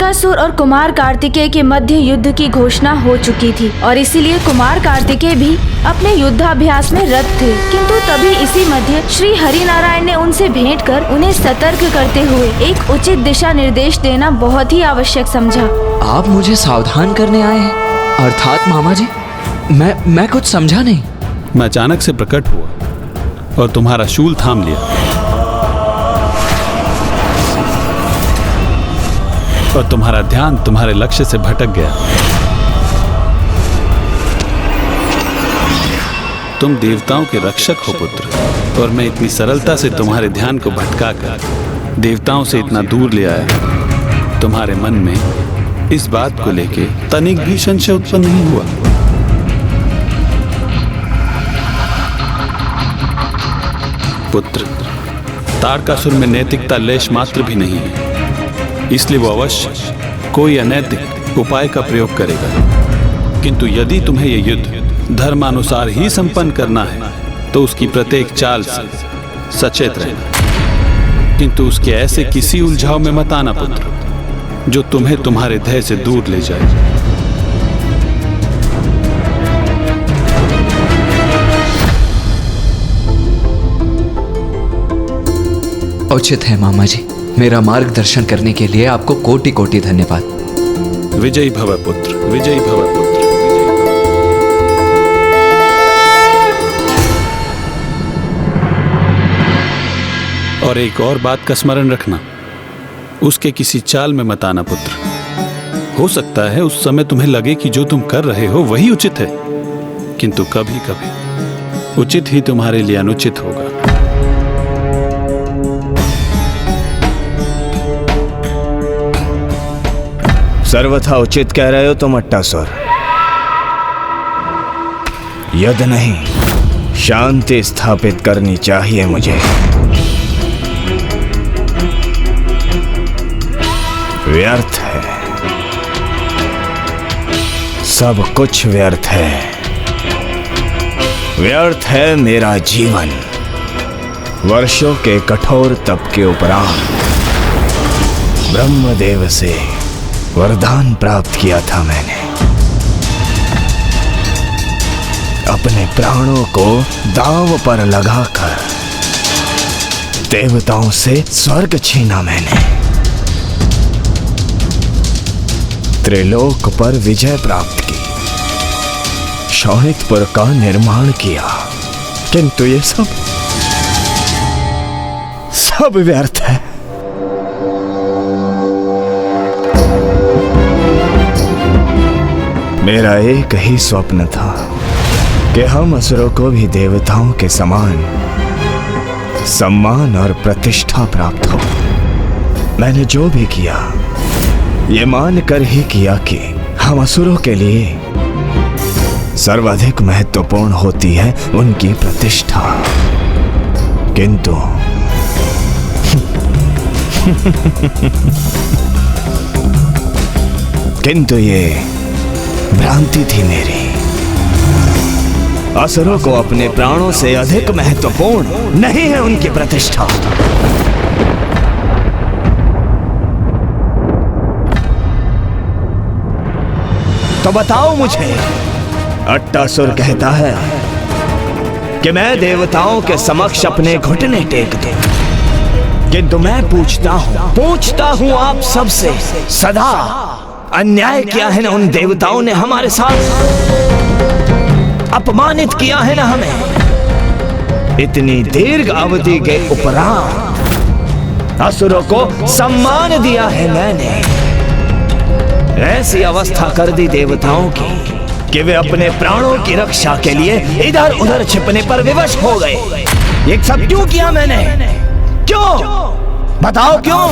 तारकासुर और कुमार कार्तिकेय के मध्य युद्ध की घोषणा हो चुकी थी और इसीलिए कुमार कार्तिकेय भी अपने युद्धाभ्यास में रत थे। किंतु तभी इसी मध्य श्री हरिनारायण ने उनसे भेंट कर उन्हें सतर्क करते हुए एक उचित दिशा निर्देश देना बहुत ही आवश्यक समझा। आप मुझे सावधान करने आए हैं? अर्थात मामा जी, मैं कुछ समझा नहीं। मैं अचानक से प्रकट हुआ और तुम्हारा शूल थाम लिया और तुम्हारा ध्यान तुम्हारे लक्ष्य से भटक गया। तुम देवताओं के रक्षक हो पुत्र, और मैं इतनी सरलता से तुम्हारे ध्यान को भटकाकर देवताओं से इतना दूर ले आया। तुम्हारे मन में इस बात को लेके तनिक भी संशय उत्पन्न नहीं हुआ। पुत्र, तारकासुर में नैतिकता लेश मात्र भी नहीं है, इसलिए वो अवश्य कोई अनैतिक उपाय का प्रयोग करेगा। किंतु यदि तुम्हें यह युद्ध धर्मानुसार ही संपन्न करना है तो उसकी प्रत्येक चाल से सचेत रहना, किंतु उसके ऐसे किसी उलझाव में मत आना पुत्र जो तुम्हें तुम्हारे ध्येय से दूर ले जाए। उचित है मामा जी। मेरा मार्गदर्शन करने के लिए आपको कोटि कोटि धन्यवाद। विजयी भव पुत्र, विजयी भव पुत्र। और एक और बात का स्मरण रखना, उसके किसी चाल में मत आना पुत्र। हो सकता है उस समय तुम्हें लगे कि जो तुम कर रहे हो वही उचित है, किंतु कभी कभी उचित ही तुम्हारे लिए अनुचित होगा। सर्वथा उचित कह रहे हो तुम अट्टासुर। युद्ध नहीं, शांति स्थापित करनी चाहिए मुझे। व्यर्थ है, सब कुछ व्यर्थ है। व्यर्थ है मेरा जीवन। वर्षों के कठोर तप के उपरांत ब्रह्मदेव से वरदान प्राप्त किया था मैंने। अपने प्राणों को दांव पर लगाकर देवताओं से स्वर्ग छीना मैंने। त्रिलोक पर विजय प्राप्त की, शोणितपुर का निर्माण किया, किंतु ये सब व्यर्थ है। मेरा एक ही स्वप्न था कि हम असुरों को भी देवताओं के समान सम्मान और प्रतिष्ठा प्राप्त हो। मैंने जो भी किया ये मानकर ही किया कि हम असुरों के लिए सर्वाधिक महत्वपूर्ण होती है उनकी प्रतिष्ठा, किंतु किंतु ये भ्रांति थी मेरी। असुरों को अपने प्राणों से अधिक महत्वपूर्ण नहीं है उनकी प्रतिष्ठा। तो बताओ मुझे, अट्टासुर कहता है कि मैं देवताओं के समक्ष अपने घुटने टेक दूं, किंतु मैं पूछता हूं आप सबसे सदा, अन्याय किया है ना उन देवताओं ने हमारे साथ, अपमानित किया है ना हमें। इतनी दीर्घ अवधि के उपरांत असुरों को सम्मान दिया है मैंने। ऐसी अवस्था कर दी देवताओं की कि वे अपने प्राणों की रक्षा के लिए इधर उधर छिपने पर विवश हो गए। ये सब क्यों किया मैंने? क्यों बताओ क्यों?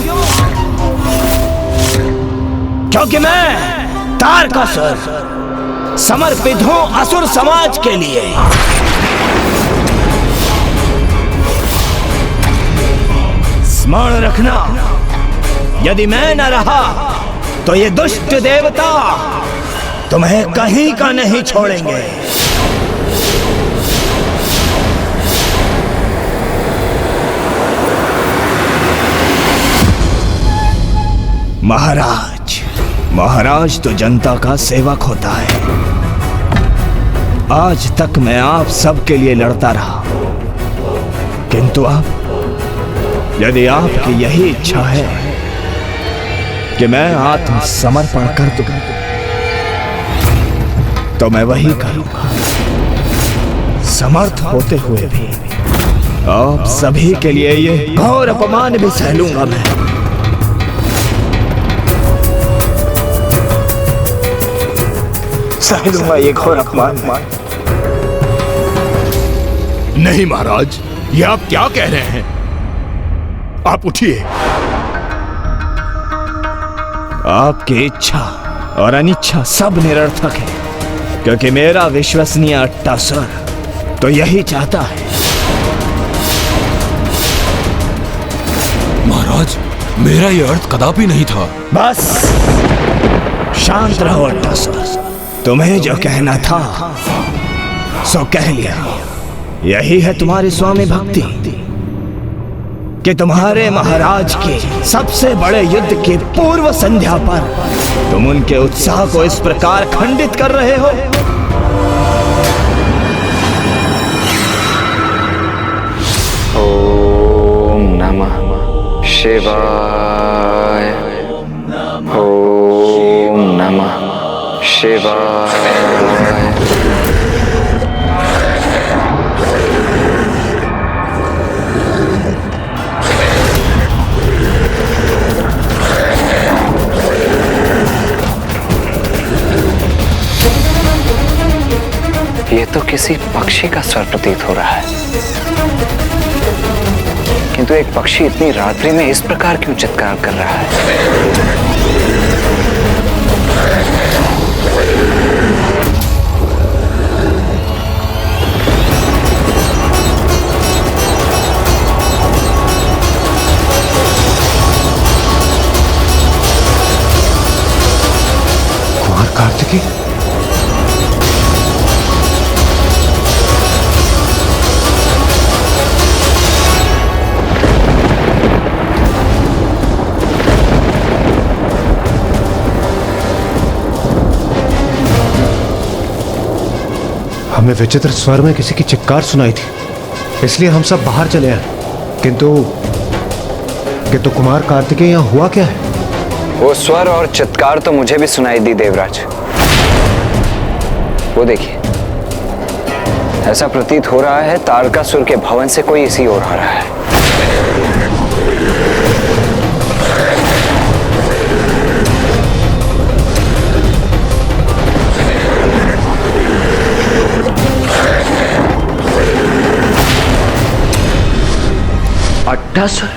क्योंकि मैं तारकासुर समर्पित हूं असुर समाज के लिए। स्मरण रखना, यदि मैं न रहा तो ये दुष्ट देवता तुम्हें कहीं का नहीं छोड़ेंगे। महाराज, महाराज तो जनता का सेवक होता है। आज तक मैं आप सबके लिए लड़ता रहा, किंतु अब यदि आपकी यही इच्छा है कि मैं आत्मसमर्पण कर दूं, तो मैं वही करूंगा। समर्थ होते हुए भी आप सभी के लिए ये घोर अपमान भी सह लूंगा मैं। सह लूंगा ये घोर अपमान। नहीं महाराज, ये आप क्या कह रहे हैं? आप उठिए। आपकी इच्छा और अनिच्छा सब निरर्थक है, क्योंकि मेरा विश्वसनीय अट्टासुर तो यही चाहता है। महाराज, मेरा ये अर्थ कदापि नहीं था। बस शांत रहो अट्टासुर, तुम्हें जो कहना था सो कह लिया। यही है तुम्हारी स्वामी भक्ति कि तुम्हारे महाराज के सबसे बड़े युद्ध की पूर्व संध्या पर तुम उनके उत्साह को इस प्रकार खंडित कर रहे हो। ओम नमः शिवाय। ओम नमः शिवाय। ये तो किसी पक्षी का स्वर प्रतीत हो रहा है, किंतु एक पक्षी इतनी रात्रि में इस प्रकार क्यों चित्कार कर रहा है? कुमार कार्तिकेय, हमें विचित्र स्वर में किसी की चित्कार सुनाई थी, इसलिए हम सब बाहर चले आए। किंतु कुमार कार्तिकेय यहाँ हुआ क्या है? वो स्वर और चित्कार तो मुझे भी सुनाई दी देवराज। वो देखिए, ऐसा प्रतीत हो रहा है तारकासुर के भवन से कोई इसी ओर आ रहा है। अट्टासुर?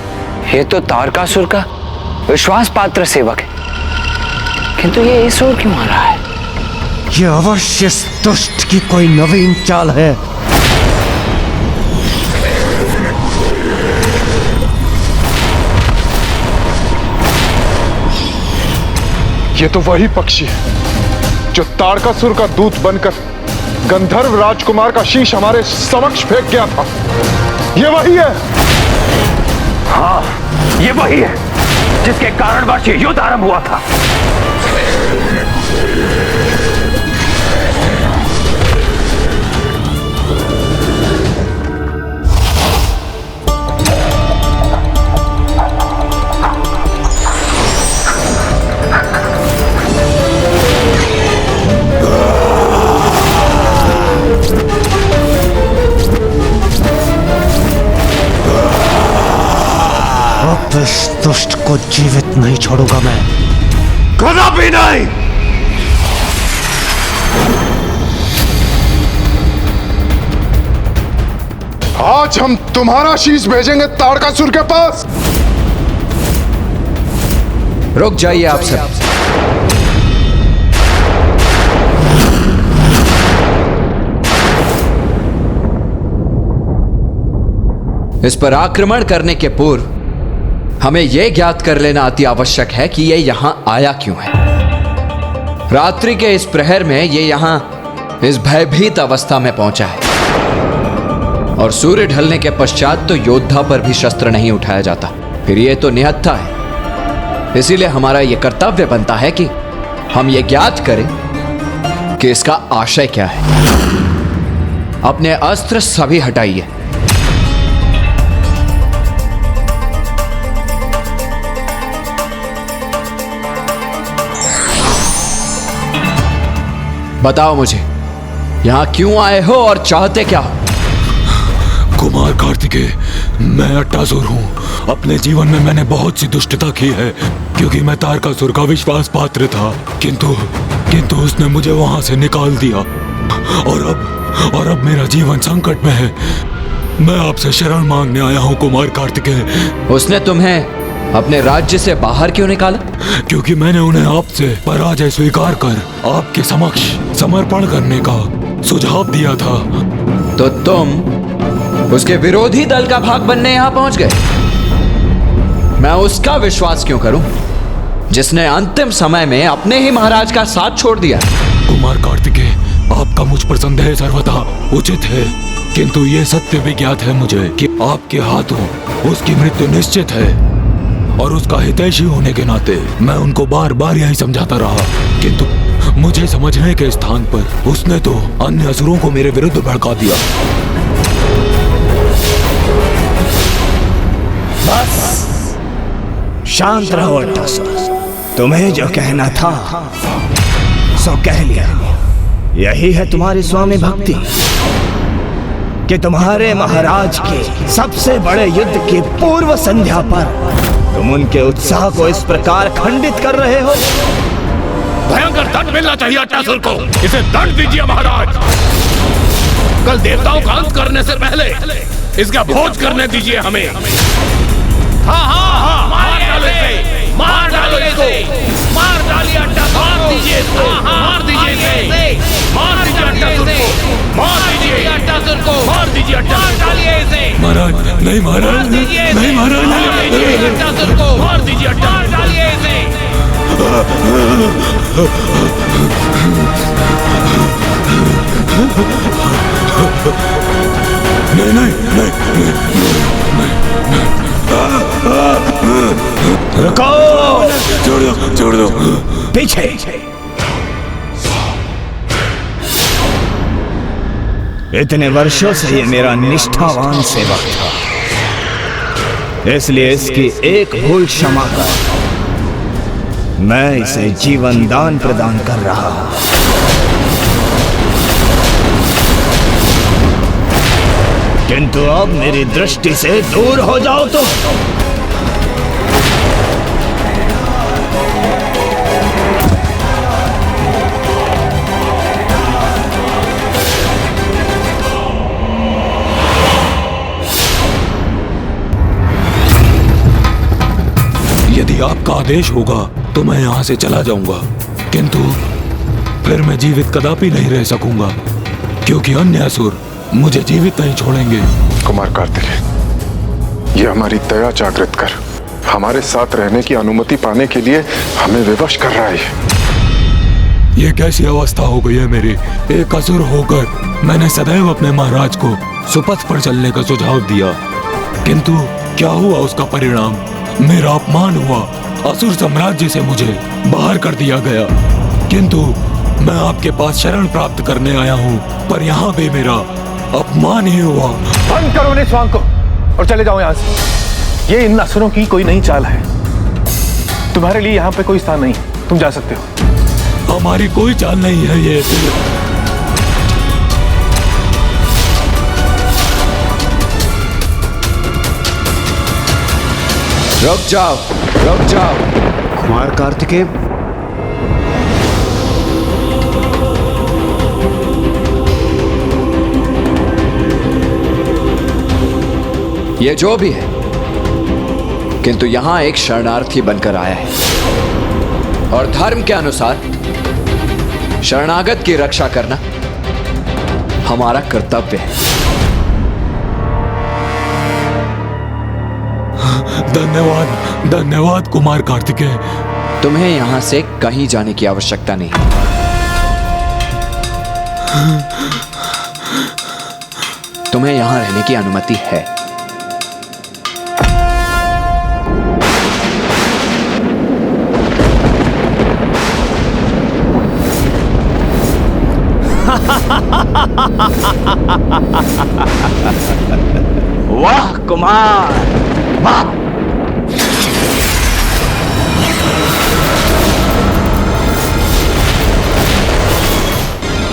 ये तो तारकासुर का विश्वास पात्र सेवक है, किंतु ये इस ओर क्यों आ रहा है? ये अवश्य इस दुष्ट की कोई नवीन चाल है। ये तो वही पक्षी है जो तारकासुर का दूत बनकर गंधर्व राजकुमार का शीश हमारे समक्ष फेंक गया था। ये वही है। हाँ, ये वही है जिसके कारणवश ये युद्ध आरंभ हुआ था। अब इस दुष्ट को जीवित नहीं छोड़ूंगा मैं, कदापि नहीं। आज हम तुम्हारा शीश भेजेंगे तारकासुर के पास। रुक जाइए आप सब। इस पर आक्रमण करने के पूर्व हमें यह ज्ञात कर लेना अति आवश्यक है कि यह यहां आया क्यों है। रात्रि के इस प्रहर में यह यहां इस भयभीत अवस्था में पहुंचा है, और सूर्य ढलने के पश्चात तो योद्धा पर भी शस्त्र नहीं उठाया जाता। फिर यह तो निहत्था है, इसीलिए हमारा यह कर्तव्य बनता है कि हम ये ज्ञात करें कि इसका आशय क्या है। अपने अस्त्र सभी हटाइए। बताओ मुझे, यहां क्यों आए हो और चाहते क्या हो? कुमार कार्तिकेय, मैं अट्टासुर हूँ। अपने जीवन में मैंने बहुत सी दुष्टता की है, क्योंकि मैं तारकासुर का विश्वास पात्र था। किंतु उसने मुझे वहां से निकाल दिया और अब मेरा जीवन संकट में है। मैं आपसे शरण मांगने आया हूँ कुमार कार्तिकेय। उसने तुम्हें अपने राज्य से बाहर क्यों निकाला? क्योंकि मैंने उन्हें आपसे पराजय स्वीकार कर आपके समक्ष समर्पण करने का सुझाव दिया था। तो तुम उसके विरोधी दल का भाग बनने यहां पहुंच गए। मैं उसका विश्वास क्यों करूं जिसने अंतिम समय में अपने ही महाराज का साथ छोड़ दिया? कुमार कार्तिकेय, आपका मुझ पर संदेह सर्वथा उचित है, किंतु ये सत्य भी ज्ञात है मुझे कि आपके हाथों उसकी मृत्यु निश्चित है। और उसका हितैषी होने के नाते मैं उनको बार बार यही समझाता रहा, किंतु मुझे समझने के स्थान पर उसने तो अन्य असुरों को मेरे विरुद्ध भड़का दिया। बस शांत रहो अट्टासुर। तुम्हें जो कहना था सो कह लिया। यही है तुम्हारी स्वामी भक्ति कि तुम्हारे महाराज के सबसे बड़े युद्ध की पूर्व संध्या पर तुम उनके उत्साह को इस प्रकार खंडित कर रहे हो। भयंकर दंड मिलना चाहिए अट्टासुर को। इसे दंड दीजिए महाराज। कल देवताओं का अंत करने से पहले इसका भोज करने दीजिए हमें। हाँ, मार डालो इसे, मार डालो इसको, मार डालिए अट्टासुर, मार दीजिए इसको, मार दीजिए इसे, मार दीजिए अट्टासुर को, मार दीजिए अट्टासुर को, मार दीजिए अट्टासुर, मार डालिए इसे। महाराज नहीं, महाराज नहीं, महाराज नहीं, अट्टासुर को मार दीजिए, मार डालिए इसे। रुको, छोड़ दो। पीछे। इतने वर्षों से ये मेरा निष्ठावान सेवक था, इसलिए इसकी एक भूल क्षमा कर मैं इसे जीवन दान प्रदान कर रहा हूं। किंतु अब मेरी दृष्टि से दूर हो जाओ तो यदि आपका आदेश होगा तो मैं यहाँ से चला जाऊंगा, किंतु फिर मैं जीवित कदापि नहीं रह सकूंगा, क्योंकि अन्य असुर मुझे जीवित नहीं छोड़ेंगे। कुमार कार्तिकेय, ये हमारी दया जागृत कर हमारे साथ रहने की अनुमति पाने के लिए हमें विवश कर रहा है। ये कैसी अवस्था हो गई है मेरी? एक असुर होकर मैंने सदैव अपने महाराज को सुपथ पर चलने का सुझाव दिया, किंतु क्या हुआ उसका परिणाम? मेरा अपमान हुआ। असुर साम्राज्य से मुझे बाहर कर दिया गया, किंतु मैं आपके पास शरण प्राप्त करने आया हूँ, पर यहाँ भी मेरा अपमान ही हुआ। बंद करो इस स्वांग को और चले जाओ यहाँ से। ये इन असुरों की कोई नई चाल है। तुम्हारे लिए यहाँ पे कोई स्थान नहीं, तुम जा सकते हो। हमारी कोई चाल नहीं है ये। रुक जाओ, रुक जाओ। कुमार कार्तिकेय, ये जो भी है, किंतु यहां एक शरणार्थी बनकर आया है और धर्म के अनुसार शरणागत की रक्षा करना हमारा कर्तव्य है। धन्यवाद, धन्यवाद कुमार कार्तिकेय। तुम्हें यहां से कहीं जाने की आवश्यकता नहीं। तुम्हें यहां रहने की अनुमति है। मार मार।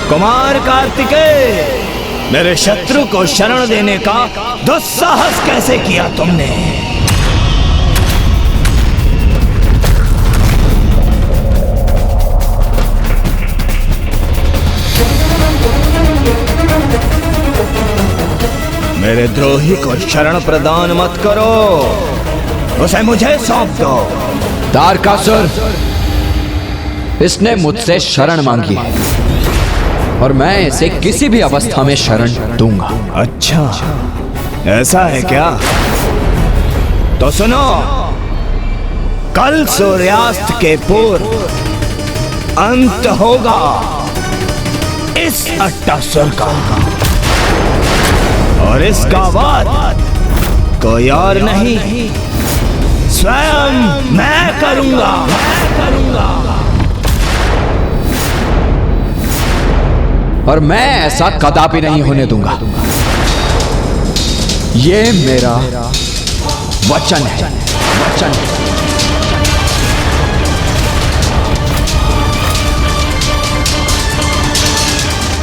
कुमार कार्तिकेय, मेरे शत्रु को शरण देने का दुस्साहस कैसे किया तुमने? मेरे द्रोही को शरण प्रदान मत करो, उसे मुझे सौंप दो। तारकासुर, इसने मुझसे शरण मांगी है और मैं इसे किसी भी अवस्था में शरण दूंगा। अच्छा, ऐसा है क्या? तो सुनो, कल सूर्यास्त के पूर्व अंत होगा इस अट्टासुर का, और इसका वाद कोई और नहीं, स्वयं मैं करूंगा। और मैं ऐसा कदापि नहीं होने दूंगा। ये मेरा वचन है, वचन है।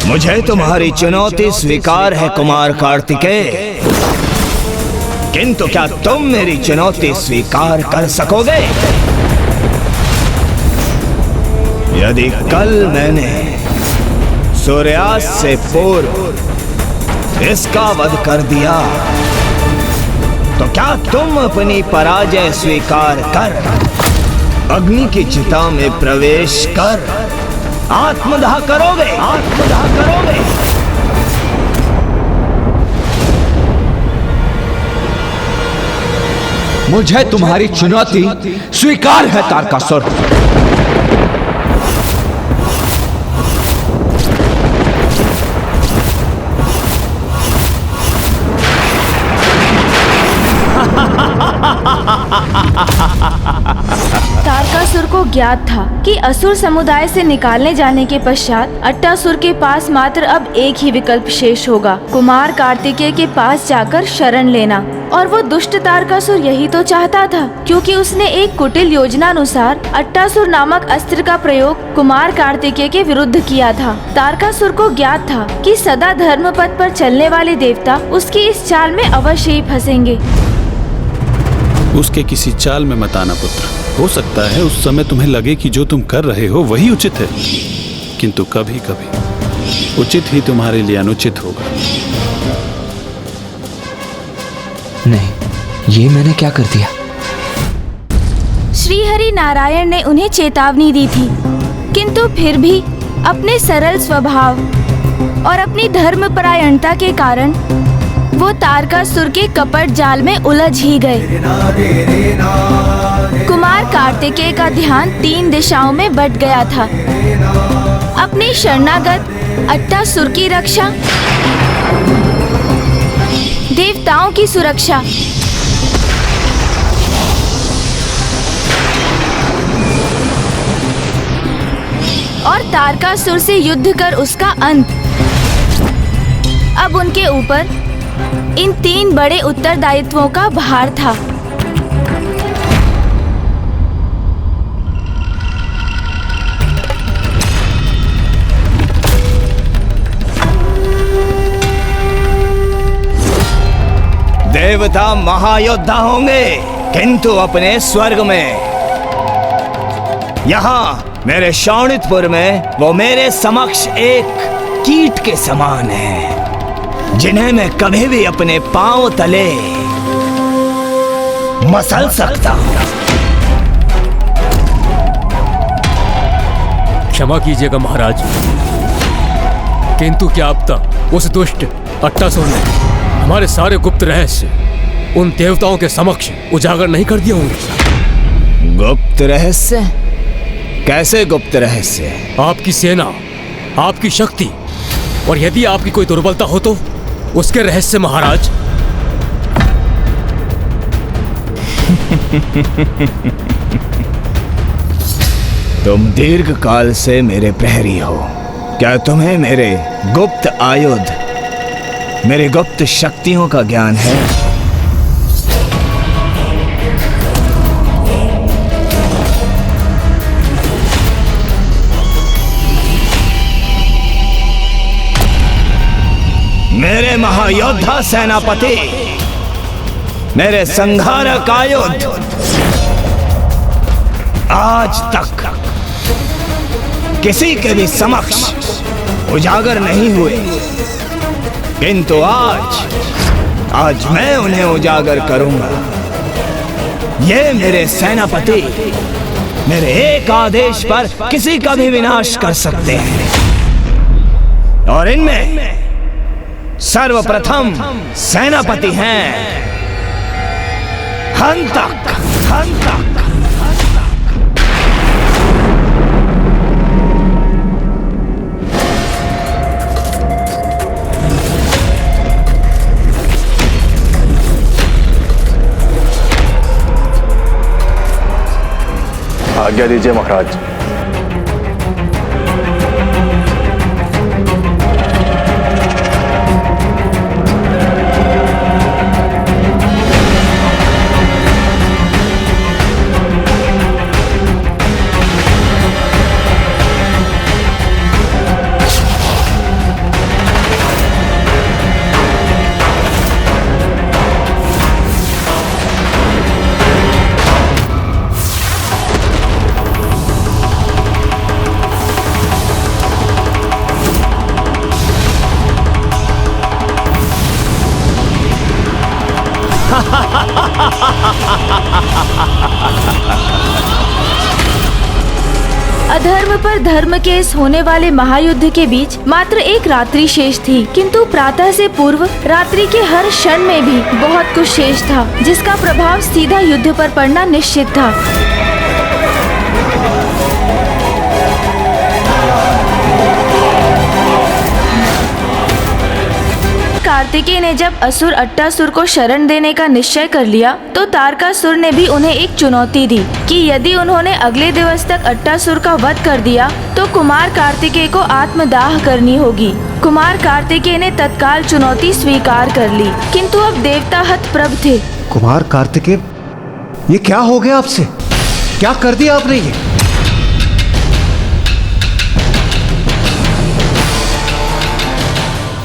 मुझे तुम्हारी चुनौती स्वीकार है कुमार कार्तिकेय, किंतु क्या तुम मेरी चुनौती स्वीकार कर सकोगे? यदि कल मैंने सूर्यास्त से पूर्व इसका वध कर दिया, तो क्या तुम अपनी पराजय स्वीकार कर अग्नि की चिता में प्रवेश कर आत्मदाह करोगे? आत्मदाह करोगे? मुझे तुम्हारी चुनौती स्वीकार है तारकासुर। तारकासुर को ज्ञात था कि असुर समुदाय से निकालने जाने के पश्चात अट्टासुर के पास मात्र अब एक ही विकल्प शेष होगा, कुमार कार्तिकेय के पास जाकर शरण लेना। और वो दुष्ट तारकासुर यही तो चाहता था, क्योंकि उसने एक कुटिल योजना अनुसार अट्टासुर नामक अस्त्र का प्रयोग कुमार कार्तिकेय के विरुद्ध किया था। तारकासुर को ज्ञात था कि सदा धर्म पथ पर चलने वाले देवता उसकी इस चाल में अवश्य ही फंसेंगे। उसके किसी चाल में मत आना पुत्र। हो सकता है उस समय तुम्हें लगे कि जो तुम कर रहे हो वही उचित है, किंतु कभी कभी उचित ही तुम्हारे लिए अनुचित होगा। नहीं, ये मैंने क्या कर दिया? श्री हरि नारायण ने उन्हें चेतावनी दी थी, किंतु फिर भी अपने सरल स्वभाव और अपनी धर्मपरायणता के कारण वो तारकासुर के कपट जाल में उलझ ही गए। कुमार कार्तिकेय का ध्यान 3 दिशाओं में बट गया था, अपने शरणागत अट्टासुर की रक्षा, देवताओं की सुरक्षा और तारकासुर से युद्ध कर उसका अंत। अब उनके ऊपर इन 3 बड़े उत्तरदायित्वों का भार था। देवता महायोद्धा होंगे, किंतु अपने स्वर्ग में। यहाँ मेरे शोणितपुर में वो मेरे समक्ष एक कीट के समान है, जिन्हें मैं कभी भी अपने पांव तले मसल सकता हूं। क्षमा कीजिएगा महाराज, किंतु क्या अब तक उस दुष्ट अट्टासुर ने हमारे सारे गुप्त रहस्य उन देवताओं के समक्ष उजागर नहीं कर दिए होंगे? गुप्त रहस्य? कैसे गुप्त रहस्य? आपकी सेना, आपकी शक्ति, और यदि आपकी कोई दुर्बलता हो तो उसके रहस्य महाराज। तुम दीर्घ काल से मेरे प्रहरी हो, क्या तुम्हें मेरे गुप्त आयुध, मेरे गुप्त शक्तियों का ज्ञान है? महायोद्धा सेनापति, मेरे संहारक आयुध आज तक किसी के भी समक्ष उजागर नहीं हुए, किंतु आज मैं उन्हें उजागर करूंगा। ये मेरे सेनापति मेरे एक आदेश पर किसी का भी विनाश कर सकते हैं, और इनमें सर्वप्रथम सेनापति हैं हंतक। आज्ञा दीजिए महाराज। अधर्म पर धर्म के इस होने वाले महायुद्ध के बीच मात्र एक रात्रि शेष थी, किंतु प्रातः से पूर्व रात्रि के हर क्षण में भी बहुत कुछ शेष था, जिसका प्रभाव सीधा युद्ध पर पड़ना निश्चित था। कार्तिकेय ने जब असुर अट्टासुर को शरण देने का निश्चय कर लिया, तो तारकासुर ने भी उन्हें एक चुनौती दी कि यदि उन्होंने अगले दिवस तक अट्टासुर का वध कर दिया तो कुमार कार्तिकेय को आत्मदाह करनी होगी। कुमार कार्तिकेय ने तत्काल चुनौती स्वीकार कर ली, किंतु अब देवता हतप्रभ थे। कुमार कार्तिकेय, ये क्या हो गया आपसे? क्या कर दिया आपने ये?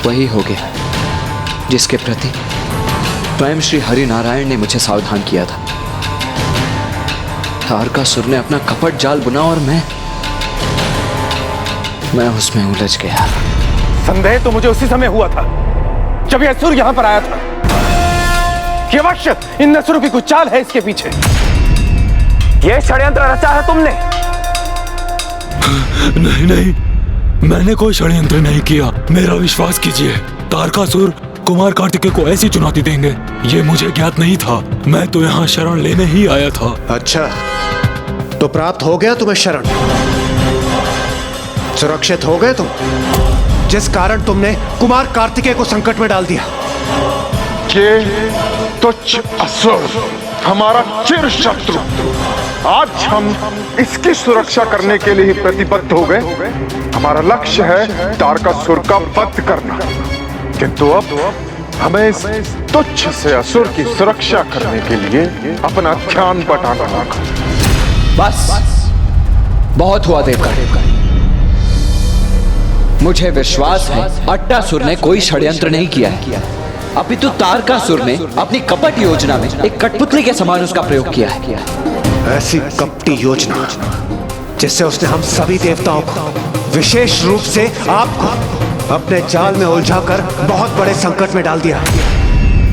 वही हो गया जिसके प्रति स्वयं श्री हरि नारायण ने मुझे सावधान किया था। तारकासुर ने अपना कपट जाल बुना और मैं उसमें उलझ गया। संदेह तो मुझे उसी समय हुआ था जब यह असुर यहाँ पर आया था कि अवश्य इन असुरों की कुछ चाल है इसके पीछे। यह षड्यंत्र रचा है तुमने? नहीं, मैंने कोई षड्यंत्र नहीं किया। मेरा विश्वास कीजिए, तारकासुर कुमार कार्तिकेय को ऐसी चुनौती देंगे ये मुझे ज्ञात नहीं था। मैं तो यहाँ शरण लेने ही आया था। अच्छा, तो प्राप्त हो गया तुम्हें शरण? सुरक्षित हो गए तुम, जिस कारण तुमने कुमार कार्तिकेय को संकट में डाल दिया। ये तुच्छ असुर हमारा चिर शत्रु, आज हम इसकी सुरक्षा करने के लिए ही प्रतिबद्ध हो गए। हमारा लक्ष्य है तारकासुर का वध करना, किंतु अब हमें इस तुच्छ से असुर की सुरक्षा करने के लिए अपना ध्यान बटाना होगा। बस बहुत हुआ देवगण। मुझे विश्वास है अट्टासुर ने कोई षड्यंत्र नहीं किया है, अपितु तारकासुर ने अपनी कपट योजना में एक कठपुतली के समान उसका प्रयोग किया है। ऐसी कपटी योजना जिससे उसने हम सभी देवताओं को, विशेष रूप से आपको, अपने जाल में उलझाकर बहुत बड़े संकट में डाल दिया।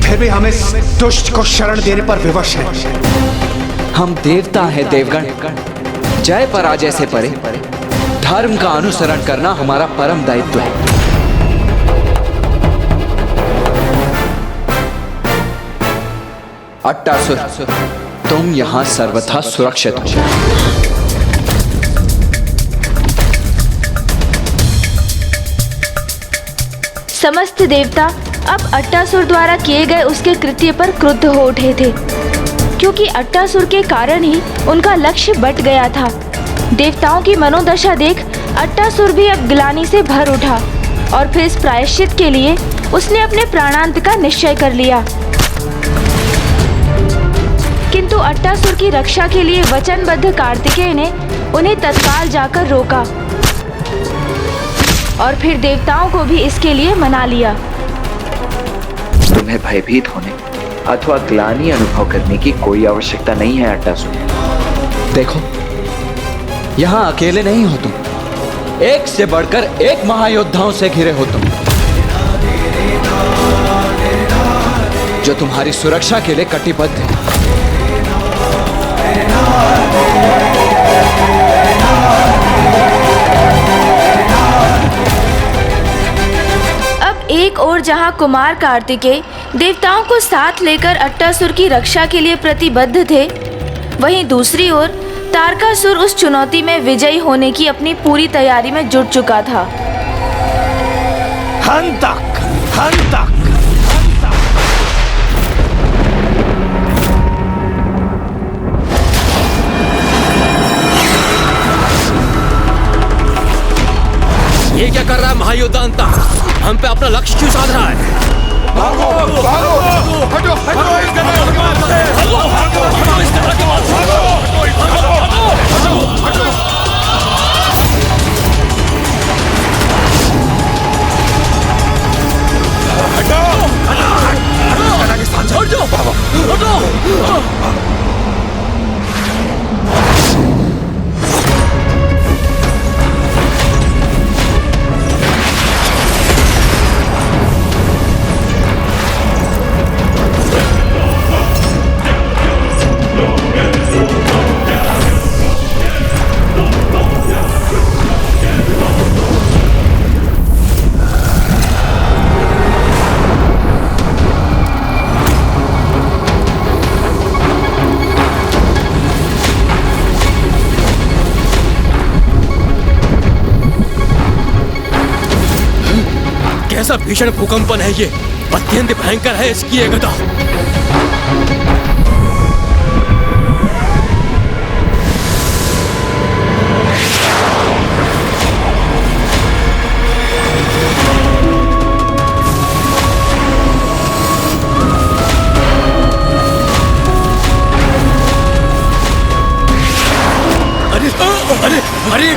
फिर भी हम इस दुष्ट को शरण देने पर विवश हैं। हम देवता हैं देवगण, जय पराजय से परे धर्म का अनुसरण करना हमारा परम दायित्व है। अट्टासुर, तुम यहाँ सर्वथा सुरक्षित हो। समस्त देवता अब अट्टासुर द्वारा किए गए उसके कृत्य पर क्रुद्ध हो उठे थे, क्योंकि अट्टासुर के कारण ही उनका लक्ष्य बट गया था। देवताओं की मनोदशा देख अट्टासुर भी अब ग्लानि से भर उठा और फिर इस प्रायश्चित के लिए उसने अपने प्राणांत का निश्चय कर लिया। किंतु अट्टासुर की रक्षा के लिए वचनबद्ध कार्तिकेय ने उन्हें तत्काल जाकर रोका और फिर देवताओं को भी इसके लिए मना लिया। तुम्हें भयभीत होने अथवा ग्लानि अनुभव करने की कोई आवश्यकता नहीं है अट्टासुर। देखो, यहां अकेले नहीं हो तुम, एक से बढ़कर एक महायोद्धाओं से घिरे हो तुम, जो तुम्हारी सुरक्षा के लिए कटिबद्ध है। अब एक ओर जहां कुमार कार्तिकेय देवताओं को साथ लेकर अट्टासुर की रक्षा के लिए प्रतिबद्ध थे, वहीं दूसरी ओर तारकासुर उस चुनौती में विजयी होने की अपनी पूरी तैयारी में जुट चुका था। हंतक, हंतक। ये क्या कर रहा है महायोद्धा अंता? हम पे अपना लक्ष्य क्यों साध रहा है? भागो, भागो, हटो, हटो इस गधा के पास से, हटो इस गधा के पास से, हटो। कैसा भीषण भूकंपन है ये, अत्यंत भयंकर है इसकी ये गदा। अरे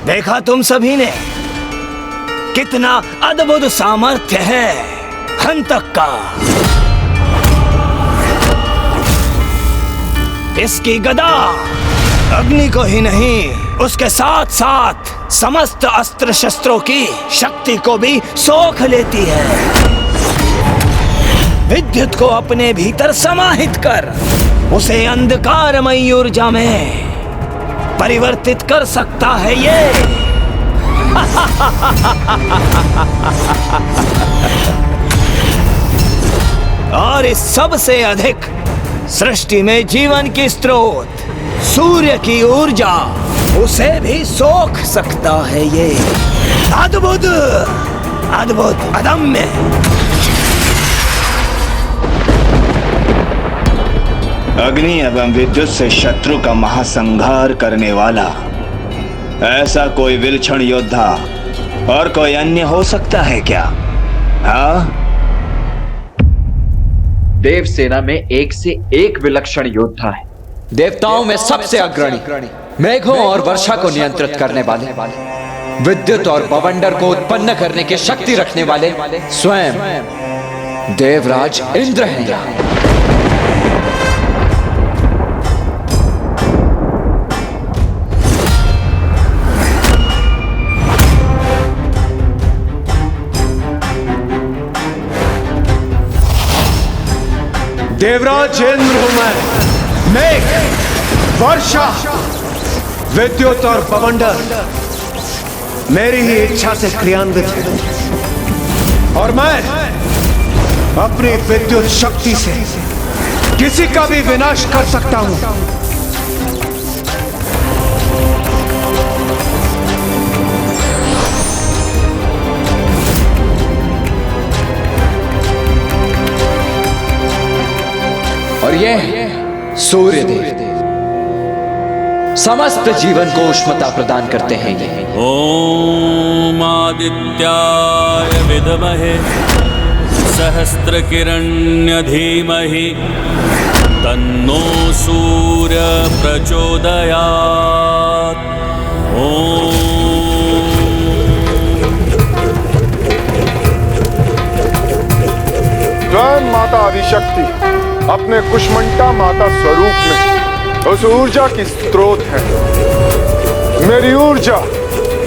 देखा तुम सभी ने कितना अद्भुत सामर्थ्य है हंतक का। इसकी गदा अग्नि को ही नहीं, उसके साथ साथ समस्त अस्त्र शस्त्रों की शक्ति को भी सोख लेती है। विद्युत को अपने भीतर समाहित कर उसे अंधकारमयी ऊर्जा में परिवर्तित कर सकता है ये। और इस सब से अधिक सृष्टि में जीवन की स्रोत सूर्य की ऊर्जा, उसे भी सोख सकता है ये। अद्भुत, अद्भुत, अदम्य। अग्नि एवं विद्युत से शत्रु का महासंहार करने वाला ऐसा कोई विलक्षण योद्धा और कोई अन्य हो सकता है क्या? हाँ? देव सेना में एक से एक विलक्षण योद्धा है। देवताओं में सबसे अग्रणी, मेघों और वर्षा को नियंत्रित करने वाले, विद्युत और बवंडर को उत्पन्न करने की शक्ति रखने वाले स्वयं देवराज इंद्र हैं। देवराज इंद्र हूं मैं। मेघ, वर्षा, विद्युत और बवंडर मेरी ही इच्छा से क्रियान्वित है और मैं अपनी विद्युत शक्ति से किसी का भी विनाश कर सकता हूं। और ये सूर्य देव समस्त जीवन को उष्णता प्रदान करते हैं। ये ओम आदित्याय विद्महे सहस्त्रकिरण्य धीमहि तन्नो सूर्य प्रचोदयात्। ओम स्वयं माता आदिशक्ति अपने कुष्मंडा माता स्वरूप में उस ऊर्जा की स्रोत है। मेरी ऊर्जा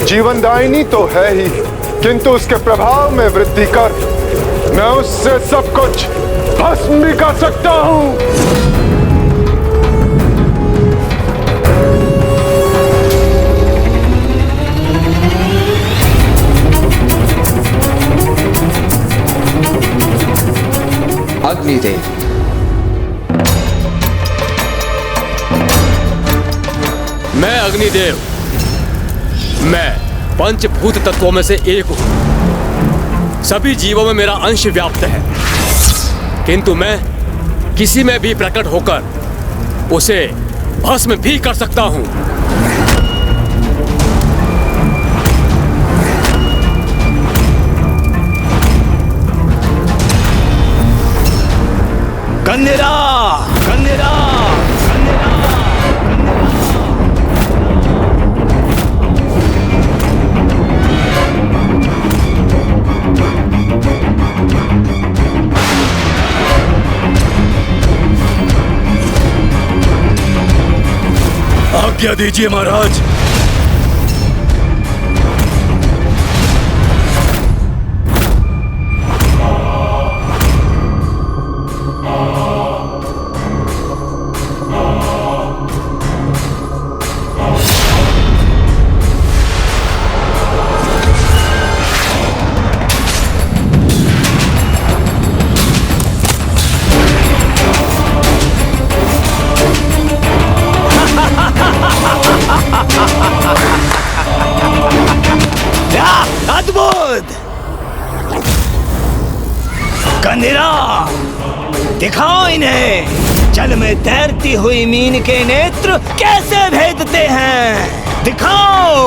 जीवनदायिनी तो है ही, किंतु उसके प्रभाव में वृद्धि कर मैं उससे सब कुछ भस्म भी कर सकता हूं। अग्निदेव, मैं अग्निदेव, मैं पंचभूत तत्वों में से एक हूं। सभी जीवों में मेरा अंश व्याप्त है, किंतु मैं किसी में भी प्रकट होकर उसे भस्म भी कर सकता हूं। कंदिरा, कंदिरा, आज्ञा दीजिए महाराज। अद्भुत! कंदिरा, दिखाओ इन्हें जल में तैरती हुई मीन के नेत्र कैसे भेदते हैं। दिखाओ।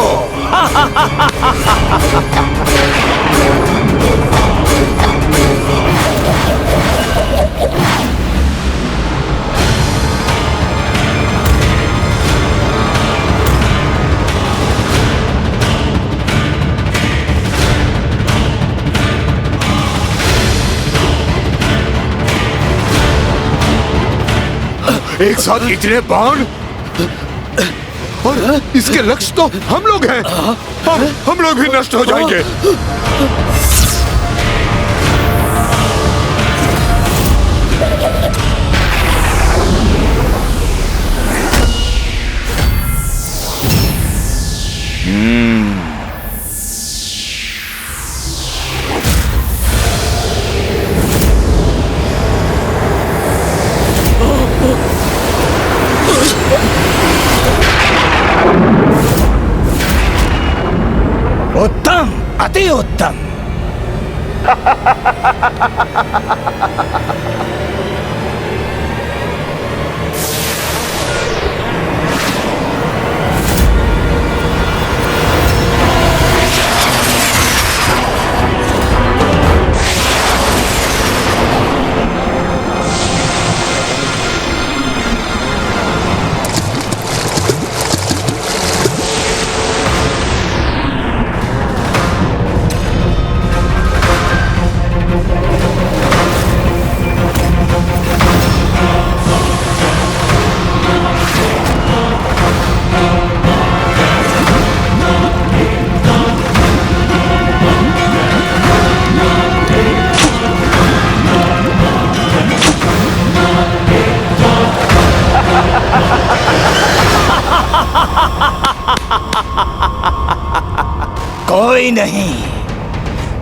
एक साथ इतने बाण और इसके लक्ष्य तो हम लोग हैं। हम लोग भी नष्ट हो जाएंगे। उत्तम, अति उत्तम।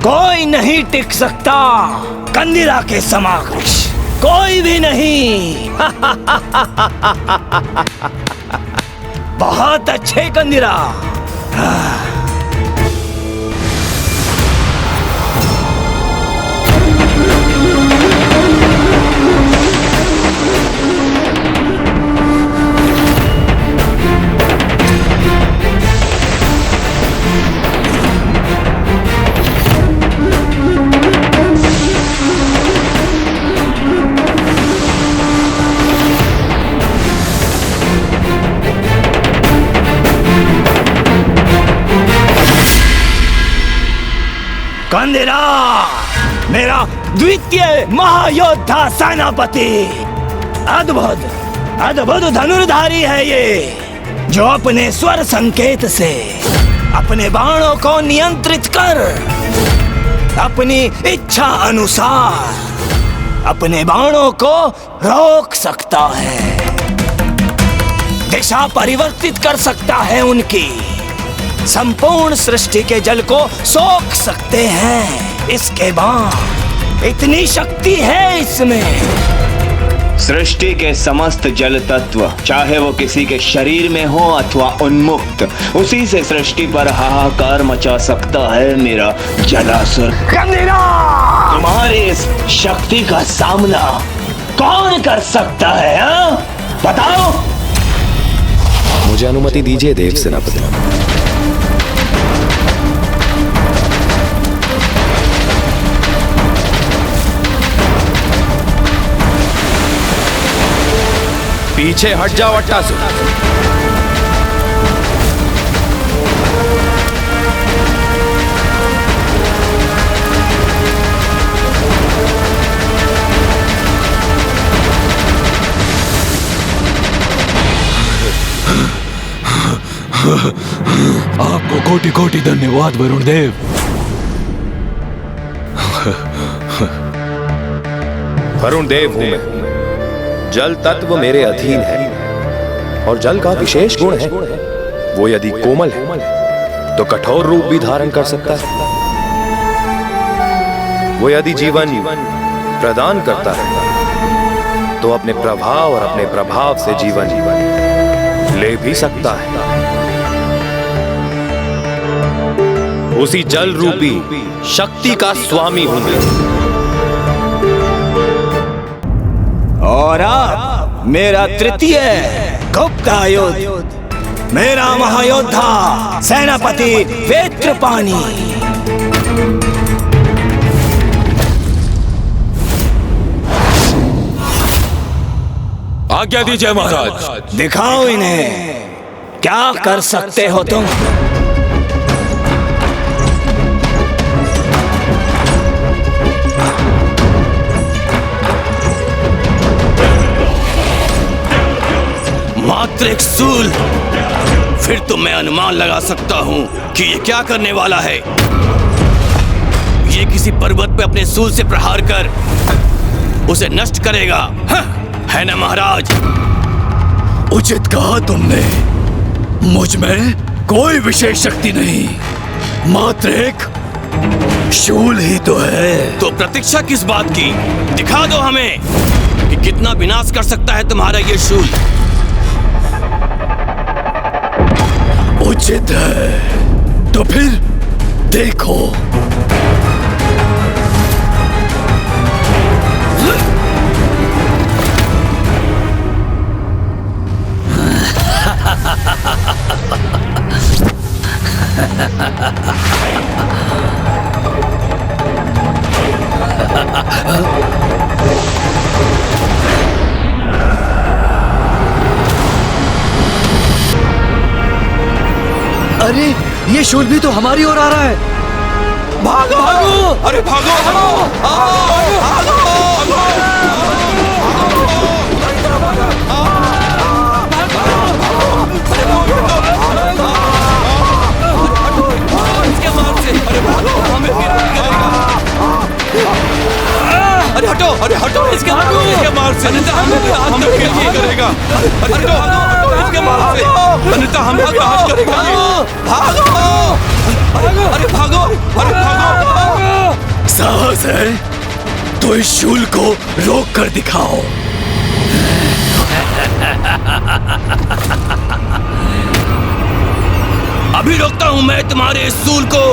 कोई नहीं टिक सकता कंदिरा के समक्ष, कोई भी नहीं। बहुत अच्छे कंदिरा। कंदिरा, मेरा द्वितीय महायोद्धा सेनापति, अद्भुत अद्भुत धनुर्धारी है ये, जो अपने स्वर संकेत से अपने बाणों को नियंत्रित कर अपनी इच्छा अनुसार अपने बाणों को रोक सकता है, दिशा परिवर्तित कर सकता है, उनकी संपूर्ण सृष्टि के जल को सोख सकते हैं इसके बाण। इतनी शक्ति है इसमें। सृष्टि के समस्त जल तत्व, चाहे वो किसी के शरीर में हो अथवा उन्मुक्त, उसी से सृष्टि पर हाहाकार मचा सकता है मेरा जलासुर। तुम्हारी इस शक्ति का सामना कौन कर सकता है, हा? बताओ। मुझे अनुमति दीजिए देव सेनापति। पीछे हट जाओ अट्टासुर। आपको कोटि कोटि धन्यवाद वरुण देव। वरुण देव हूं मैं। जल तत्व मेरे अधीन है और जल का विशेष गुण है, वो यदि कोमल है तो कठोर रूप भी धारण कर सकता है, वो यदि जीवन प्रदान करता है तो अपने प्रभाव और अपने प्रभाव से जीवन ले भी सकता है। उसी जल रूपी शक्ति का स्वामी हूं मैं। और अब मेरा तृतीय गुप्तायुध, मेरा महायोद्धा सेनापति वेत्रपानी। आज्ञा दीजिए महाराज। दिखाओ इन्हें क्या कर सकते हो तुम। मात्र एक सूल, फिर तो मैं अनुमान लगा सकता हूं कि ये क्या करने वाला है। ये किसी पर्वत पे अपने सूल से प्रहार कर उसे नष्ट करेगा, है ना महाराज? उचित कहा तुमने। मुझ में कोई विशेष शक्ति नहीं, मात्र एक शूल ही तो है। तो प्रतीक्षा किस बात की? दिखा दो हमें कि कितना विनाश कर सकता है तुम्हारा ये शूल। उचित है तो फिर देखो। अरे ये शूल भी तो हमारी ओर आ रहा है। भागो भागो, अरे भागो भागो, भागो इसके मार से। अरे भागो, हमें फिर अरे हटो, अरे हटो इसके मार से, अन्यथा हमें हमें फिर करेगा। अरे हटो इसके मार से, अन्यथा हमें घात करेगा। भागो, अरे भागो, अरे भागो। साहस है तो इस शूल को रोक कर दिखाओ। अभी रोकता हूं मैं तुम्हारे इस शूल को।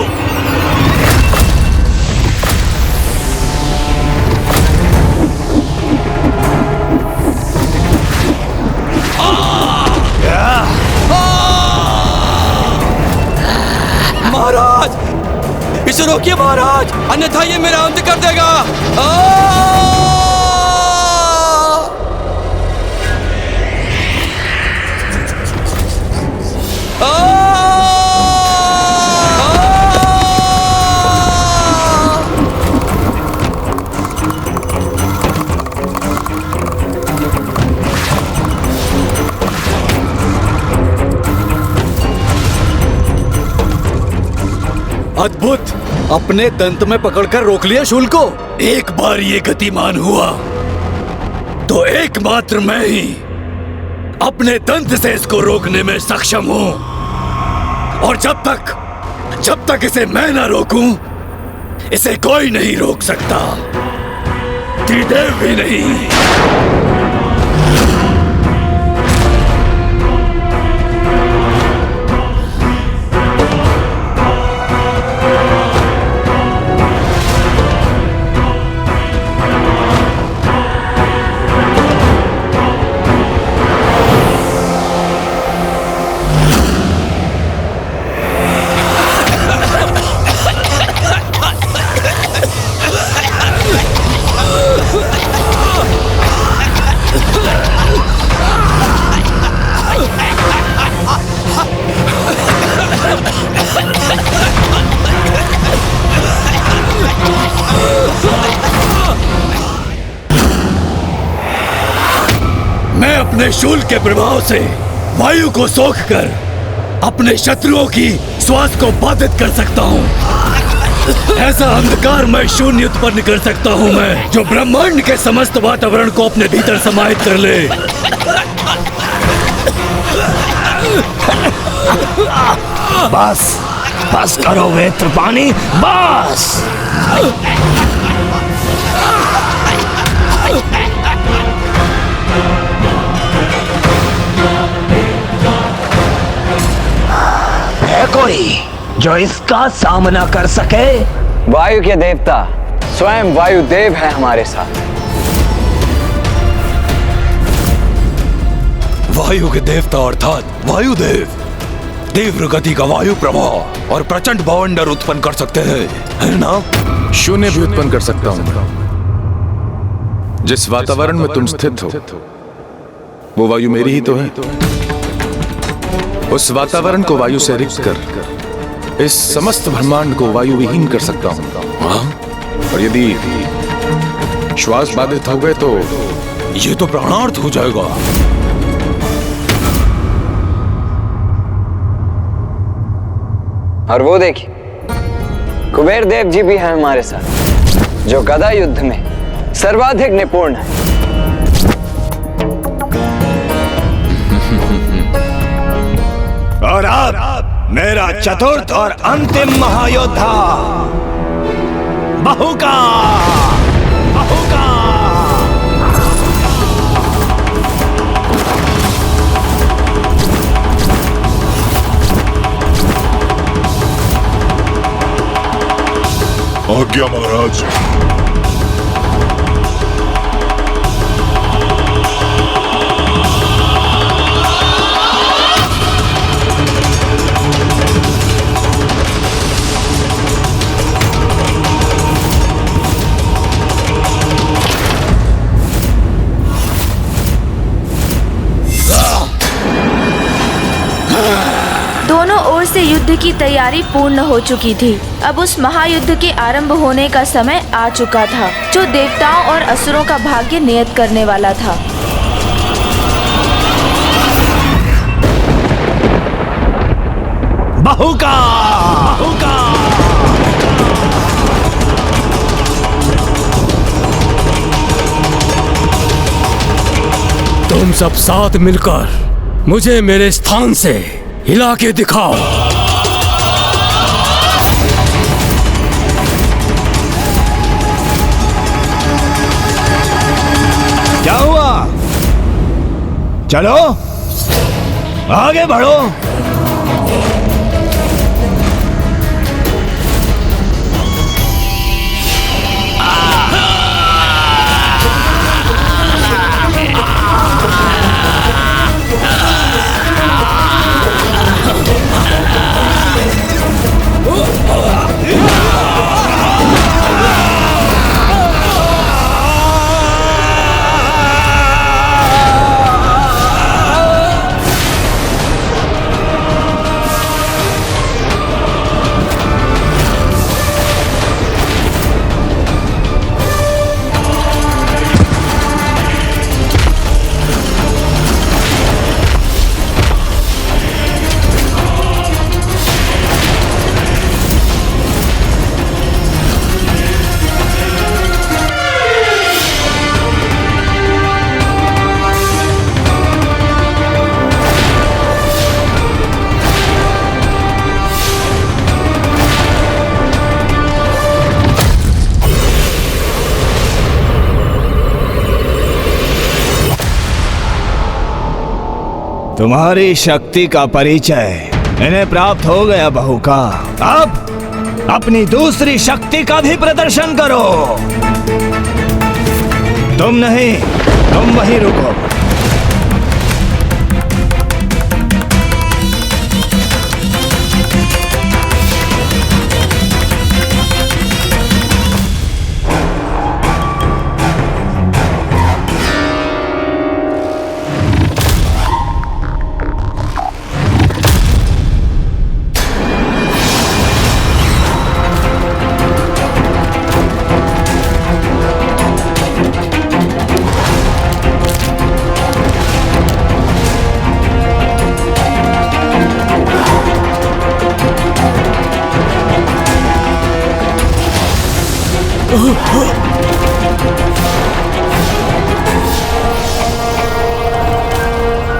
महाराज इसे रोकिए महाराज, अन्यथा ये मेरा अंत कर देगा। अद्भुत! अपने दंत में पकड़कर रोक लिया शूल को। एक बार ये गतिमान हुआ तो एकमात्र मैं ही अपने दंत से इसको रोकने में सक्षम हूं। और जब तक इसे मैं ना रोकूं, इसे कोई नहीं रोक सकता, त्रिदेव भी नहीं। मैं अपने शूल के प्रभाव से वायु को सोखकर अपने शत्रुओं की श्वास को बाधित कर सकता हूँ। ऐसा अंधकारमय शून्य उत्पन्न कर सकता हूँ मैं, जो ब्रह्मांड के समस्त वातावरण को अपने भीतर समाहित कर ले। बस करो वेत्रपाणी, बस। है कोई जो इसका सामना कर सके? वायु के देवता स्वयं वायुदेव हैं हमारे साथ। वायु के देवता अर्थात वायुदेव तीव्र गति का वायु प्रवाह और प्रचंड बवंडर उत्पन्न कर सकते हैं, है ना? शून्य भी उत्पन्न कर सकता हूं। जिस वातावरण में तुम स्थित हो वो वायु मेरी ही तो है। उस वातावरण को वायु से रिक्त कर इस समस्त ब्रह्मांड को वायु विहीन कर सकता हूं। और यदि श्वास बाधित हो गए तो ये तो प्राणार्थ हो जाएगा। और वो देखिए, कुबेर देव जी भी हैं हमारे साथ, जो गदा युद्ध में सर्वाधिक निपुण है। और अब मेरा चतुर्थ और अंतिम महायोद्धा बहुका। आज्ञा महाराज। दोनों ओर से युद्ध की तैयारी पूर्ण हो चुकी थी। अब उस महायुद्ध के आरंभ होने का समय आ चुका था, जो देवताओं और असुरों का भाग्य नियत करने वाला था। बहुका। तुम सब साथ मिलकर मुझे मेरे स्थान से हिला के दिखाओ। क्या हुआ? चलो आगे बढ़ो। तुम्हारी शक्ति का परिचय इन्हें प्राप्त हो गया बहू का। अब अपनी दूसरी शक्ति का भी प्रदर्शन करो। तुम नहीं, तुम वहीं रुको।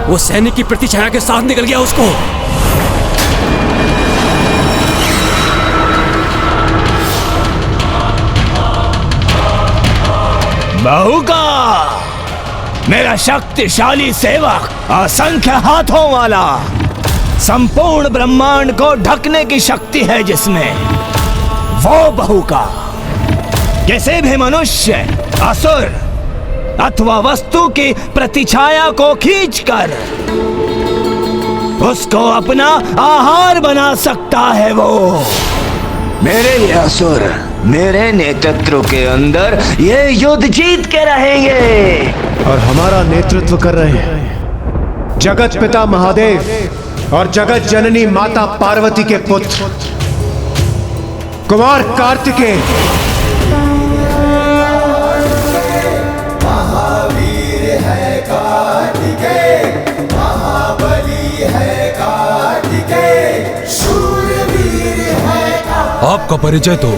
वो सैनिक की प्रतिछाया के साथ निकल गया उसको। बहू का मेरा शक्तिशाली सेवक, असंख्य हाथों वाला, संपूर्ण ब्रह्मांड को ढकने की शक्ति है जिसमें, वो बहू का किसी भी मनुष्य, असुर अथवा वस्तु की प्रतिछाया को खींचकर उसको अपना आहार बना सकता है। वो मेरे ये असुर मेरे नेतृत्व के अंदर ये युद्ध जीत के रहेंगे। और हमारा नेतृत्व कर रहे हैं जगत पिता महादेव और जगत जननी माता पार्वती के पुत्र कुमार कार्तिकेय। महावीर है कार्तिकेय, महाबली है कार्तिकेय, शूरवीर है। आपका परिचय तो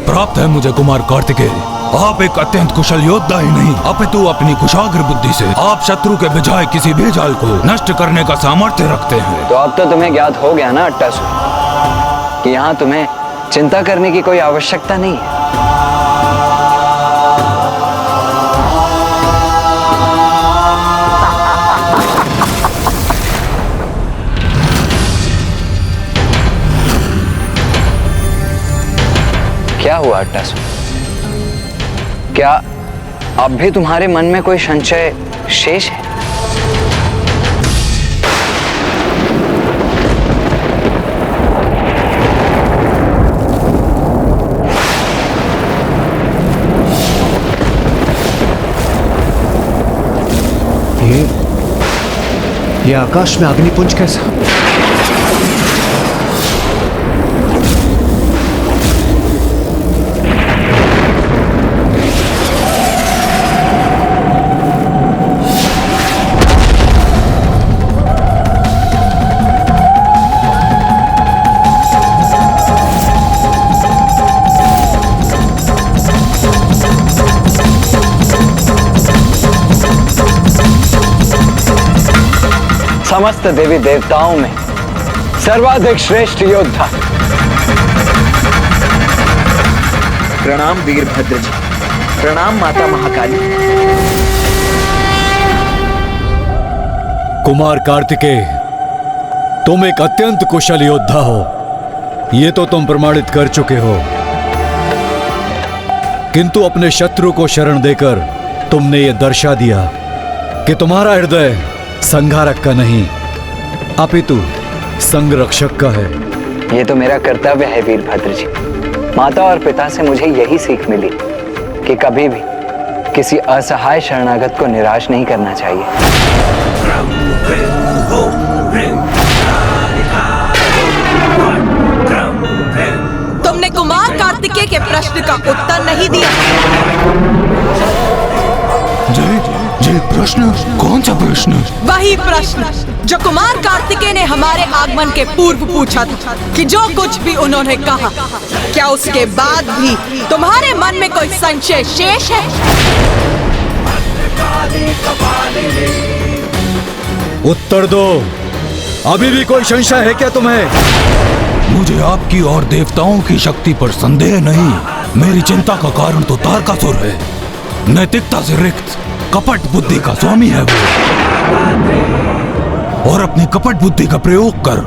प्राप्त है मुझे कुमार कार्तिकेय। आप एक अत्यंत कुशल योद्धा ही नहीं, अपितु अपनी कुशाग्र बुद्धि से आप शत्रु के बजाय किसी भी जाल को नष्ट करने का सामर्थ्य रखते हैं। तो अब तो तुम्हें ज्ञात हो गया ना अट्टासुर, कि यहाँ तुम्हें चिंता करने की कोई आवश्यकता नहीं है। क्या हुआ अट्टासुर? क्या अब भी तुम्हारे मन में कोई संशय शेष है? ये आकाश में अग्निपुंज कैसा? समस्त देवी देवताओं में सर्वाधिक श्रेष्ठ योद्धा। प्रणाम वीरभद्र जी, प्रणाम माता महाकाली। कुमार कार्तिकेय, तुम एक अत्यंत कुशल योद्धा हो, ये तो तुम प्रमाणित कर चुके हो। किंतु अपने शत्रु को शरण देकर तुमने ये दर्शा दिया कि तुम्हारा हृदय संघारक का नहीं अपितु संरक्षक का है। ये तो मेरा कर्तव्य है वीरभद्र जी। माता और पिता से मुझे यही सीख मिली कि कभी भी किसी असहाय शरणागत को निराश नहीं करना चाहिए। तुमने कुमार कार्तिकेय के प्रश्न का उत्तर नहीं दिया। जी प्रश्न? कौन सा प्रश्न? वही प्रश्न जो कुमार कार्तिकेय ने हमारे आगमन के पूर्व पूछा था कि जो कुछ भी उन्होंने कहा, क्या उसके बाद भी तुम्हारे मन में कोई संशय शेष है? उत्तर दो, अभी भी कोई संशय है क्या तुम्हें? मुझे आपकी और देवताओं की शक्ति पर संदेह नहीं। मेरी चिंता का कारण तो तारकासुर है। नैतिकता से रिक्त कपट बुद्धि का स्वामी है वो। और अपनी कपट बुद्धि का प्रयोग कर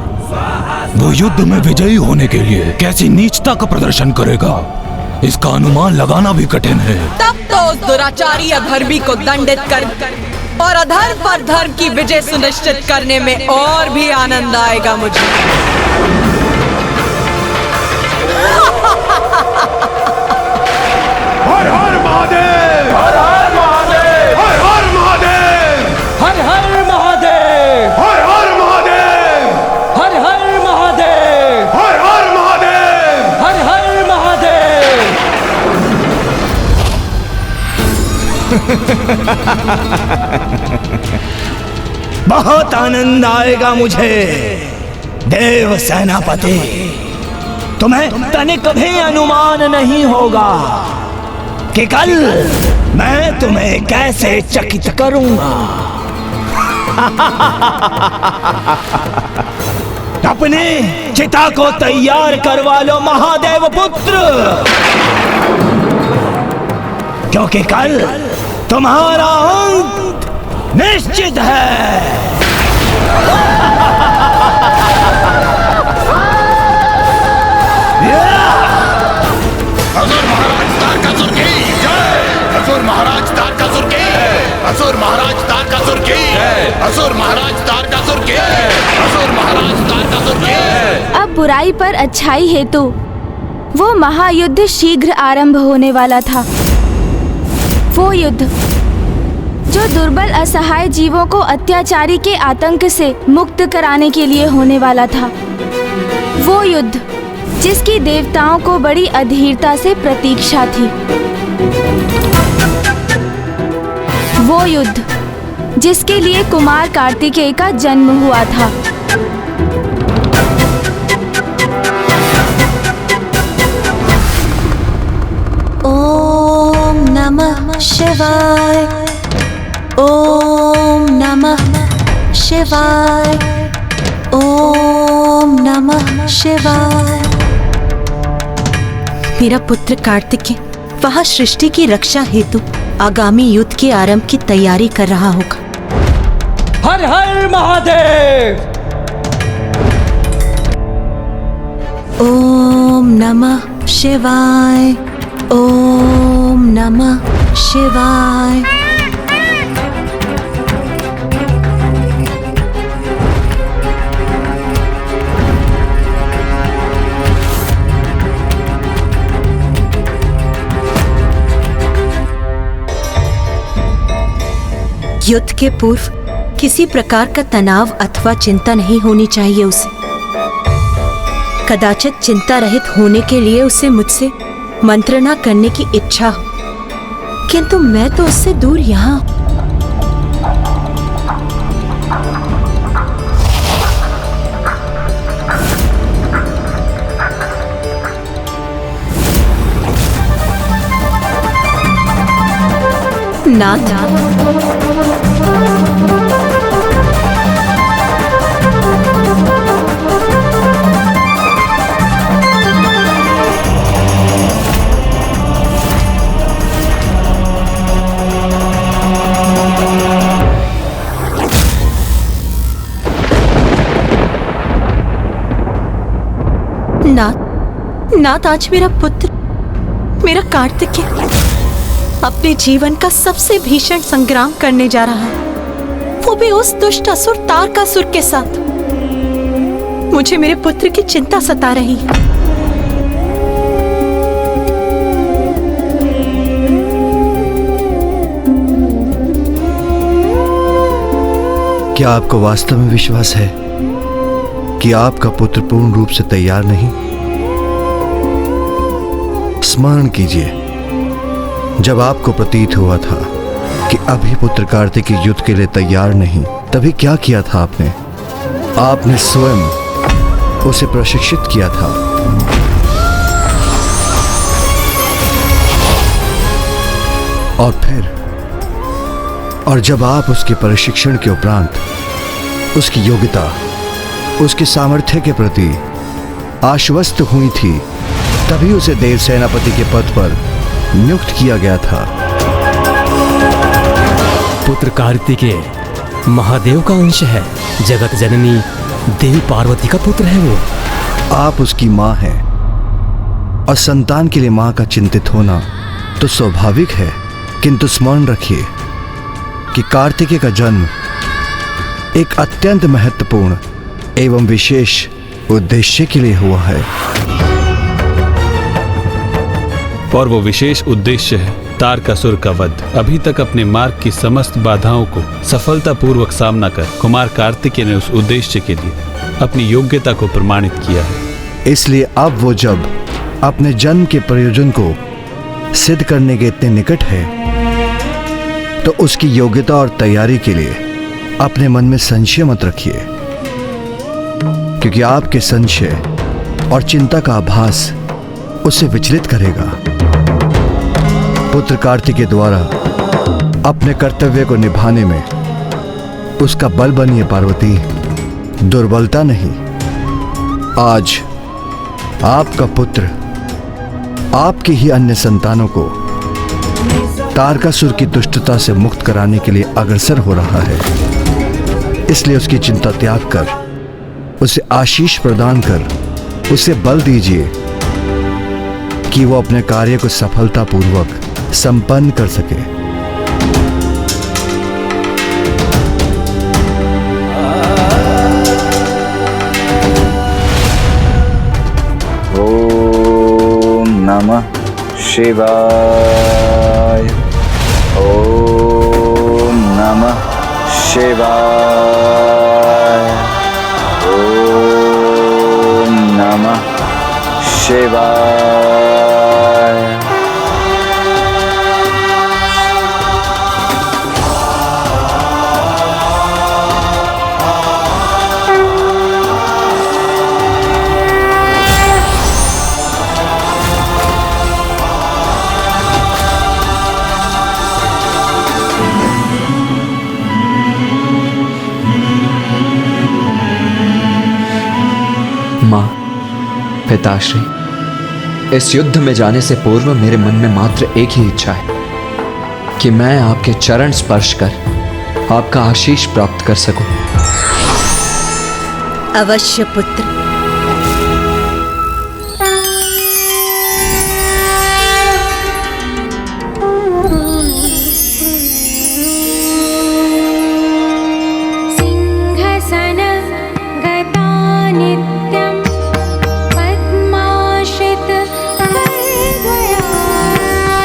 वो युद्ध में विजयी होने के लिए कैसी नीचता का प्रदर्शन करेगा, इसका अनुमान लगाना भी कठिन है। तब तो उस दुराचारी अधर्मी को दंडित कर और अधर्म पर धर्म की विजय सुनिश्चित करने में और भी आनंद आएगा मुझे। हर हर महादेव, हर हर महादेव, हर हर महादेव, हर हर महादेव, हर हर महादेव, हर हर महादेव, हर हर महादेव, हर हर महादेव। बहुत आनंद आएगा मुझे देव सेनापति। तुम्हें तनिक भी अनुमान नहीं होगा कि कल मैं तुम्हें कैसे चकित करूंगा। अपने चिता को तैयार करवा लो महादेव पुत्र, क्योंकि कल तुम्हारा अंत निश्चित है। असुर महाराज तारकासुर की जय, असुर महाराज तारकासुर की, असुर महाराज तारकासुर की, असुर महाराज तारकासुर की, असुर महाराज तारकासुर की। अब बुराई पर अच्छाई हेतु वो महायुद्ध शीघ्र आरंभ होने वाला था। वो युद्ध जो दुर्बल असहाय जीवों को अत्याचारी के आतंक से मुक्त कराने के लिए होने वाला था। वो युद्ध जिसकी देवताओं को बड़ी अधीरता से प्रतीक्षा थी। वो युद्ध जिसके लिए कुमार कार्तिकेय का जन्म हुआ था। ओम नमः शिवाय, ओम नमः शिवाय, ओम नमः शिवाय। मेरा पुत्र कार्तिकेय वह सृष्टि की रक्षा हेतु आगामी युद्ध के आरंभ की तैयारी कर रहा होगा। हर हर महादेव। ओम नमः शिवाय, ओम नमः शिवाय। युद्ध के पूर्व किसी प्रकार का तनाव अथवा चिंता नहीं होनी चाहिए उसे। कदाचित चिंता रहित होने के लिए उसे मुझसे मंत्रणा करने की इच्छा हो, किंतु मैं तो उससे दूर यहाँ। नाथ, नाथ, आज मेरा पुत्र, मेरा कार्तिकेय अपने जीवन का सबसे भीषण संग्राम करने जा रहा है, वो भी उस दुष्ट असुर तारकासुर के साथ। मुझे मेरे पुत्र की चिंता सता रही है। क्या आपको वास्तव में विश्वास है कि आपका पुत्र पूर्ण रूप से तैयार नहीं? स्मरण कीजिए, जब आपको प्रतीत हुआ था कि अभी पुत्र कार्तिक युद्ध के लिए तैयार नहीं, तभी क्या किया था आपने? आपने स्वयं उसे प्रशिक्षित किया था। और जब आप उसके प्रशिक्षण के उपरांत उसकी योग्यता, उसके सामर्थ्य के प्रति आश्वस्त हुई थी, तभी उसे देव सेनापति के पद पर नियुक्त किया गया था। पुत्र कार्तिकेय महादेव का अंश है। जगत जननी देवी पार्वती का पुत्र है वो। आप उसकी माँ हैं और संतान के लिए माँ का चिंतित होना तो स्वाभाविक है, किंतु स्मरण रखिए कि कार्तिकेय का जन्म एक अत्यंत महत्वपूर्ण एवं विशेष उद्देश्य के लिए हुआ है। और वो विशेष उद्देश्य है तारकासुर का वध। अभी तक अपने मार्ग की समस्त बाधाओं को सफलतापूर्वक सामना कर कुमार कार्तिकेय ने उस उद्देश्य के लिए अपनी योग्यता को प्रमाणित किया है। इसलिए अब वो जब अपने जन्म के प्रयोजन को सिद्ध करने के इतने निकट है, तो उसकी योग्यता और तैयारी के लिए अपने मन में संशय मत रखिए, क्योंकि आपके संशय और चिंता का आभास उसे विचलित करेगा। पुत्र कार्तिकेय द्वारा अपने कर्तव्य को निभाने में उसका बल बनिए पार्वती, दुर्बलता नहीं। आज आपका पुत्र आपके ही अन्य संतानों को तारकासुर की दुष्टता से मुक्त कराने के लिए अग्रसर हो रहा है। इसलिए उसकी चिंता त्याग कर उसे आशीष प्रदान कर उसे बल दीजिए कि वो अपने कार्य को सफलतापूर्वक संपन्न कर सके। ओम नमः शिवाय। ओम नमः शिवाय। ओम नमः शिवाय। माँ, पिताश्री, इस युद्ध में जाने से पूर्व मेरे मन में मात्र एक ही इच्छा है कि मैं आपके चरण स्पर्श कर आपका आशीष प्राप्त कर सकूं। अवश्य पुत्र।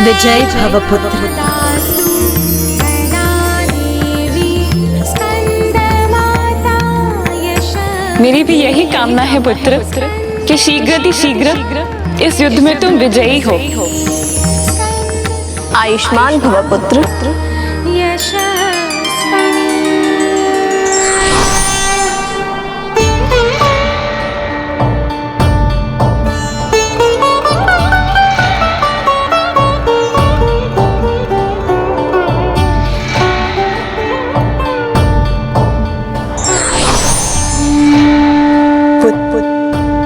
विजय भव पुत्र। मेरी भी यही कामना है पुत्र कि शीघ्र इस युद्ध में तुम विजयी हो। आयुष्मान भव पुत्र।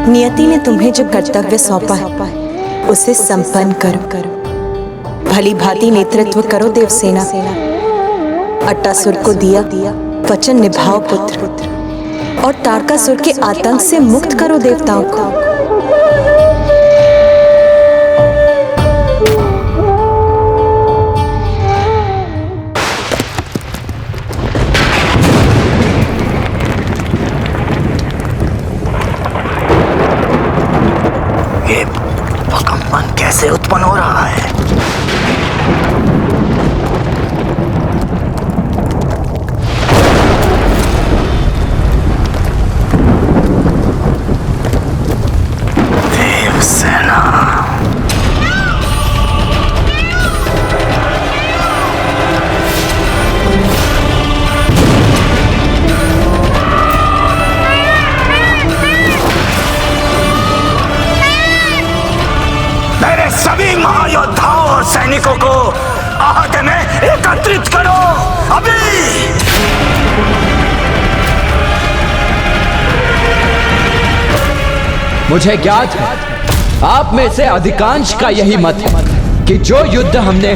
नियति ने तुम्हें जो कर्तव्य सौंपा है उसे संपन्न करो। भली भांति नेतृत्व करो देवसेना। अट्टासुर को दिया वचन निभाओ पुत्र, और तारकासुर के आतंक से मुक्त करो देवताओं को। कैसे उत्पन्न हो रहा है? देवसेना। सभी महायोद्धाओं और सैनिकों को आहत में एकत्रित करो अभी। मुझे ज्ञात है आप में से अधिकांश का यही मत है कि जो युद्ध हमने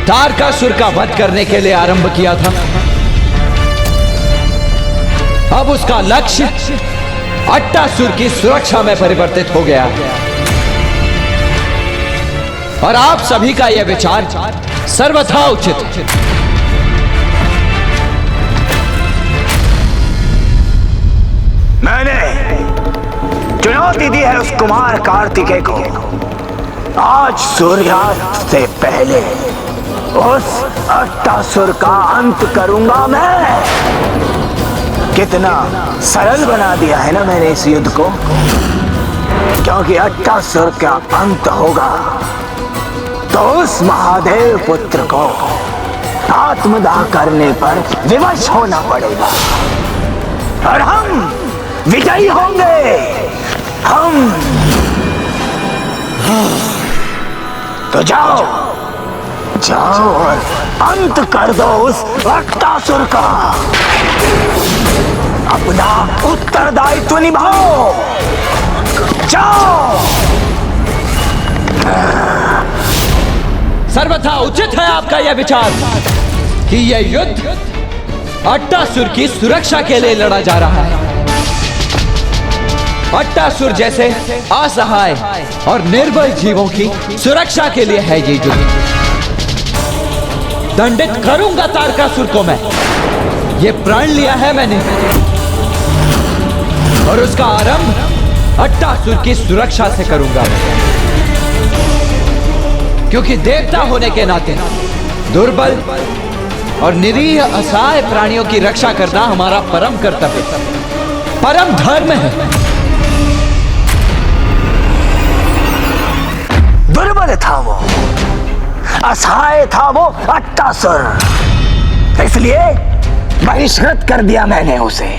तारकासुर का वध करने के लिए आरंभ किया था, अब उसका लक्ष्य अट्टासुर की सुरक्षा में परिवर्तित हो गया है। और आप सभी का यह विचार सर्वथा उचित है। मैंने चुनौती दी है उस कुमार कार्तिकेय को। आज सूर्यास्त से पहले उस अट्टासुर का अंत करूंगा मैं। कितना सरल बना दिया है ना मैंने इस युद्ध को, क्योंकि अट्टासुर का अंत होगा तो उस महादेव पुत्र को आत्मदाह करने पर विवश होना पड़ेगा और हम विजयी होंगे। हम तो जाओ जाओ और अंत कर दो उस अट्टासुर का। अपना उत्तरदायित्व निभाओ। जाओ। सर्वथा उचित है आपका यह विचार कि यह युद्ध अट्टासुर की सुरक्षा के लिए लड़ा जा रहा है। अट्टासुर जैसे असहाय और निर्बल जीवों की सुरक्षा के लिए है ये युद्ध। दंडित करूंगा तारकासुर को मैं, ये प्रण लिया है मैंने। और उसका आरंभ अट्टासुर की सुरक्षा से करूंगा, क्योंकि देवता होने के नाते दुर्बल और निरीह असहाय प्राणियों की रक्षा करना हमारा परम कर्तव्य, परम धर्म है। दुर्बल था वो, असहाय था वो अट्टासुर, इसलिए बहिष्कृत कर दिया मैंने उसे,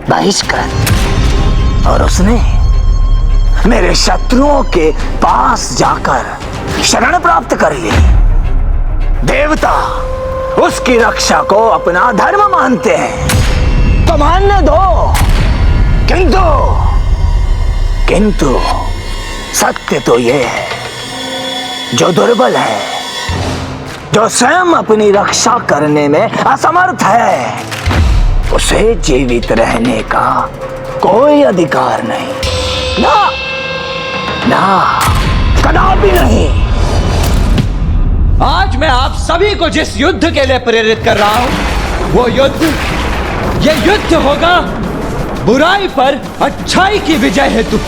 बहिष्कृत। और उसने मेरे शत्रुओं के पास जाकर शरण प्राप्त कर ली। देवता उसकी रक्षा को अपना धर्म मानते हैं तो मानने दो, किंतु सत्य तो ये है, जो दुर्बल है, जो स्वयं अपनी रक्षा करने में असमर्थ है, उसे जीवित रहने का कोई अधिकार नहीं, ना कदापि नहीं। आज मैं आप सभी को जिस युद्ध के लिए प्रेरित कर रहा हूं, वो युद्ध, ये युद्ध होगा बुराई पर अच्छाई की विजय हेतु।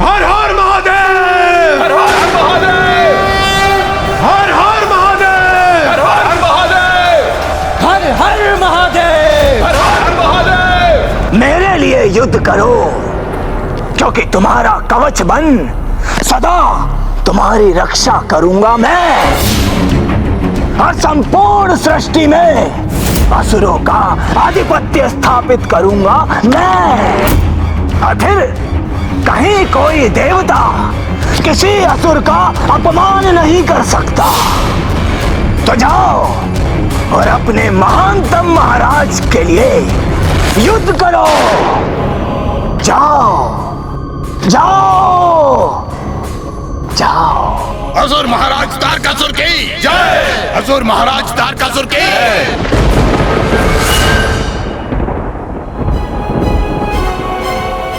हर हर महादेव! हर हर महादेव! हर हर महादेव! हर हर महादेव! हर हर महादेव! हर हर महादेव! मेरे लिए युद्ध करो, क्योंकि तुम्हारा कवच बन सदा तुम्हारी रक्षा करूंगा मैं, और संपूर्ण सृष्टि में असुरों का आधिपत्य स्थापित करूंगा मैं। और फिर कहीं कोई देवता किसी असुर का अपमान नहीं कर सकता। तो जाओ और अपने महानतम महाराज के लिए युद्ध करो। जाओ जाओ जाओ। असुर महाराज तारकासुर की जय! असुर महाराज तारकासुर की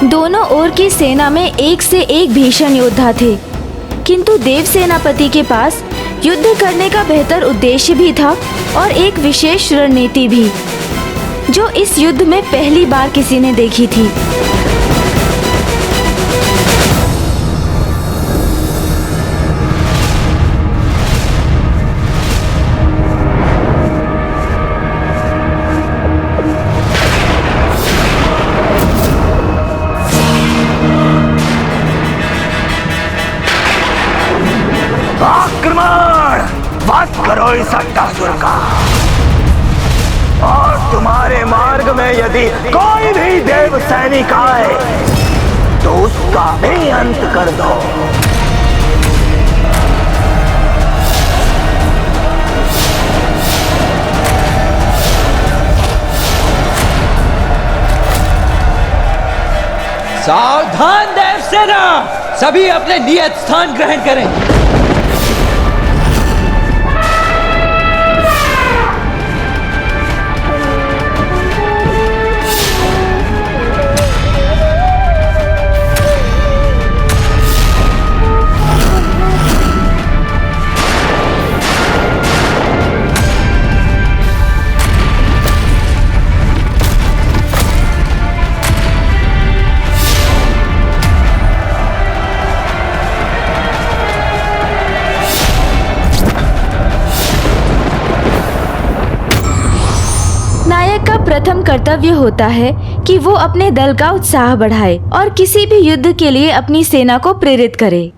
दोनों ओर की सेना में एक से एक भीषण योद्धा थे, किंतु देव सेनापति के पास युद्ध करने का बेहतर उद्देश्य भी था और एक विशेष रणनीति भी, जो इस युद्ध में पहली बार किसी ने देखी थी। वध करो इस अट्टासुर का, और तुम्हारे मार्ग में यदि कोई भी देव सैनिक आए तो उसका भी अंत कर दो। सावधान देव सेना! सभी अपने नियत स्थान ग्रहण करें। नायक का प्रथम कर्तव्य होता है कि वो अपने दल का उत्साह बढ़ाए और किसी भी युद्ध के लिए अपनी सेना को प्रेरित करे।